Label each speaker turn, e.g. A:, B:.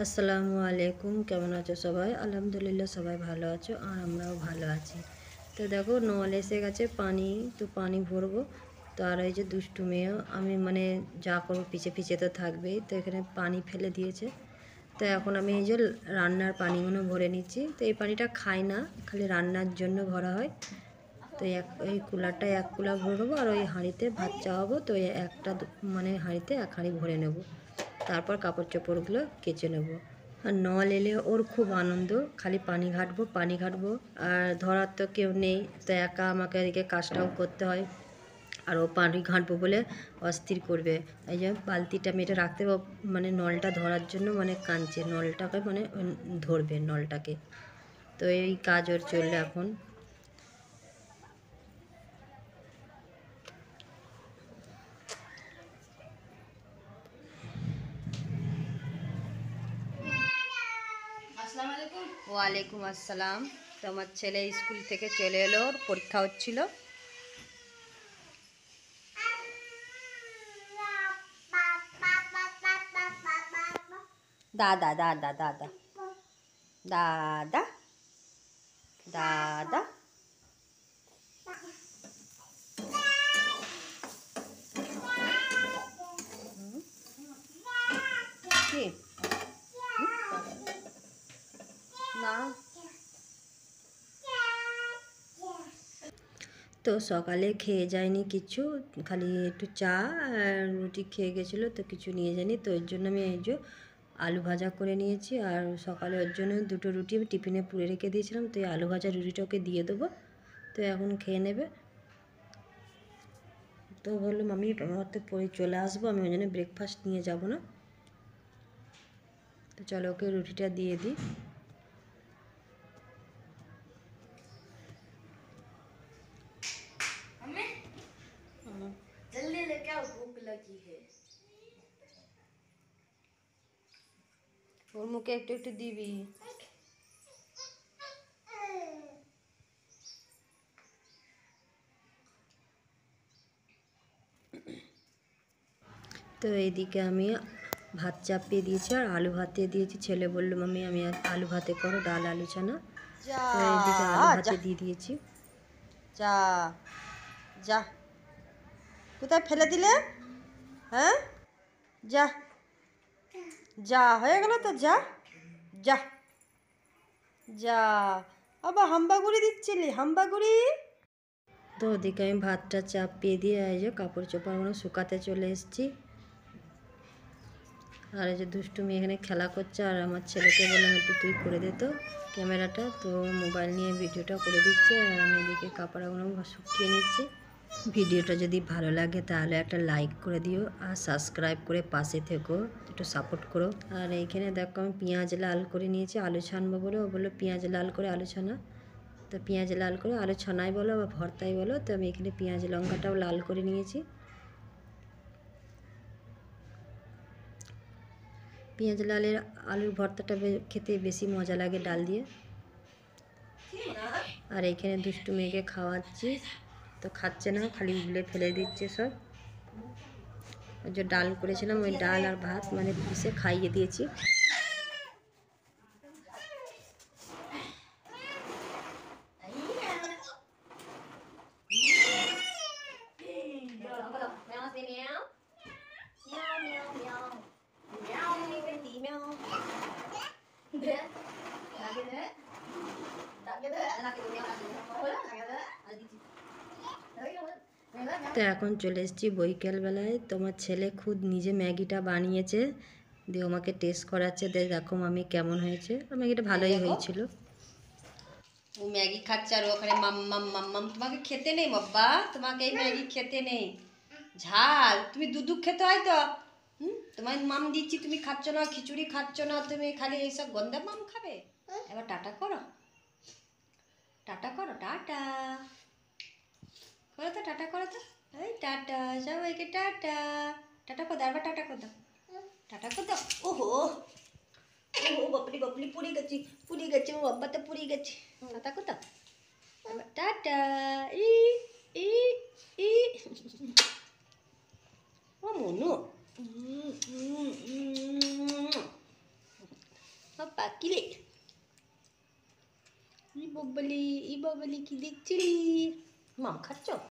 A: আসসালামু আলাইকুম, কেমন আছো সবাই? আলহামদুলিল্লাহ সবাই ভালো আছো আর আমরাও ভালো আছি। তো দেখো নল এসে গেছে পানি, তো পানি ভরবো। তো আর এই যে দুষ্টু মেয়েও আমি মানে যা করবো পিছে পিছে তো থাকবেই। তো এখানে পানি ফেলে দিয়েছে। তো এখন আমি এই যে রান্নার পানিগুলো ভরে নিচ্ছি। তো এই পানিটা খাই না, খালি রান্নার জন্য ভরা হয়। তো এই কুলারটায় 1 কুলা ভরবো আর ওই হাঁড়িতে ভাত চাওয়াবো। তো এই মানে হাঁড়িতে 1 হাঁড়ি ভরে নেব। তারপর কাপড় চোপড়গুলো কেচে নেব। আর নল এলে ওর খুব আনন্দ, খালি পানি ঘাটবো। আর ধরার তো কেউ নেই, তো একা আমাকে এদিকে কাজটাও করতে হয়। আর ও পানি ঘাঁটবো বলে অস্থির করবে। এই যে বালতিটা মেয়েটা রাখতে মানে নলটা ধরার জন্য মানে কাঁদছে, নলটাকে মানে ধরবে নলটাকে। তো এই কাজ ওর চললে এখন। ওয়ালাইকুম আসসালাম। তো আমার ছেলে স্কুল থেকে চলে এলো, ওর পরীক্ষা হচ্ছিল। দাদা দাদা দাদা দাদা দাদা কি না। তো সকালে খেয়ে যায়নি কিছু, খালি একটু চা আর রুটি খেয়ে গেছিলো, তো কিছু নিয়ে যায়নি। তো ওর জন্য আমি এই যে আলু ভাজা করে নিয়েছি। আর সকালে ওর জন্য 2টো রুটি আমি টিফিনে পুড়ে রেখে দিয়েছিলাম। তো এই আলু ভাজা রুটিটা ওকে দিয়ে দেবো, তো এখন খেয়ে নেবে। তো বললাম আমি আমার তো পরে চলে আসবো, আমি ওই জন্য ব্রেকফাস্ট নিয়ে যাব না। তো চলো ওকে রুটিটা দিয়ে দিই।
B: जल्दी लेके आओ, भूख लगी है।
A: ওর মুখে একটু একটু দিবি। তো এইদিকে আমি ভাত চাপিয়ে দিয়েছি আর আলু ভাতে দিয়েছি। ছেলে বললো মাম্মি আমি আলু ভাতে করো, ডাল আলু ছানা। তো এইদিকে আলু ভাতে দিয়ে দিয়েছি।
B: যা যা, কোথায় ফেলে দিলে? হ্যাঁ, যা যা, হয়ে গেল তো, যা যা যা। আবার হাম্বাগুড়ি দিচ্ছিলি, হাম্বাগুড়ি।
A: তো ওদিকে আমি ভাতটা চাপিয়ে দিয়ে এই যে কাপড় চোপড়গুলো শুকাতে চলে এসেছি। আর এই যে দুষ্টুমি এখানে খেলা করছে। আর আমার ছেলেকে বললাম একটু তুই করে দে তো ক্যামেরাটা, তো মোবাইল নিয়ে ভিডিওটা করে দিচ্ছে আর আমি এদিকে কাপড়গুলো শুকিয়ে নিচ্ছি। ভিডিওটা যদি ভালো লাগে তাহলে একটা লাইক করে দিও আর সাবস্ক্রাইব করে পাশে থেকো, একটু সাপোর্ট করো। আর এইখানে দেখো আমি পেঁয়াজ লাল করে নিয়েছি আলু ছানবো বলে। ও বললো পেঁয়াজ লাল করে আলু ছানা। তো পেঁয়াজ লাল করে আলু ছানাই বলো বা ভর্তাই বলো, তো আমি এখানে পেঁয়াজ লঙ্কাটাও লাল করে নিয়েছি। পেঁয়াজ লালের আলুর ভর্তাটা খেতে বেশি মজা লাগে ডাল দিয়ে। আর এইখানে দুষ্টু মেয়েকে খাওয়াচ্ছি, তো খাচ্ছে না, খালি উগলে ফেলে দিচ্ছে সব। ওই যে ডাল করেছিলাম, ওই ডাল আর ভাত মানে পিষে খাইয়ে দিয়েছি। তো এখন চলে এসেছি বৈকালবেলায়। তোমার ছেলে খুদ নিজে ম্যাগিটা বানিয়েছে, দিয়ে আমাকে টেস্ট করাচ্ছে, দেখো মামি কেমন হয়েছে। ম্যাগিটা ভালোই হয়েছিল।
B: ও ম্যাগি খাচ্ছে আর ওখানে মাম্মাম মাম্মাম। তোমাকে খেতে নেই বাবা, তোমাকে এই ম্যাগি খেতে নেই, ঝাল। তুমি দুধ খেতে হয় তো। তোমায় মাম দিচ্ছি, তুমি খাচ্ছ না, খিচুড়ি খাচ্ছ না, তুমি খালি এইসব গন্ধা মাম খাবে। এবার টাটা করো, টাটা করো, টাটা করো তো, টাটা করো তো। এই টাটা সবাইকে, টাটা টাটা করো, আবার টাটা করো, টাটা করো। ওহো ওহো, বাপলি বাপলি, পুড়ে গেছি, পুড়ে গেছে, ও বাবা তো পুড়ে গেছে। টাটা করো, এবার টাটা। ই ই ই ও মনু। পাকিলে ই বগবলি কি দেখছিলি? মাম খাচ্ছ?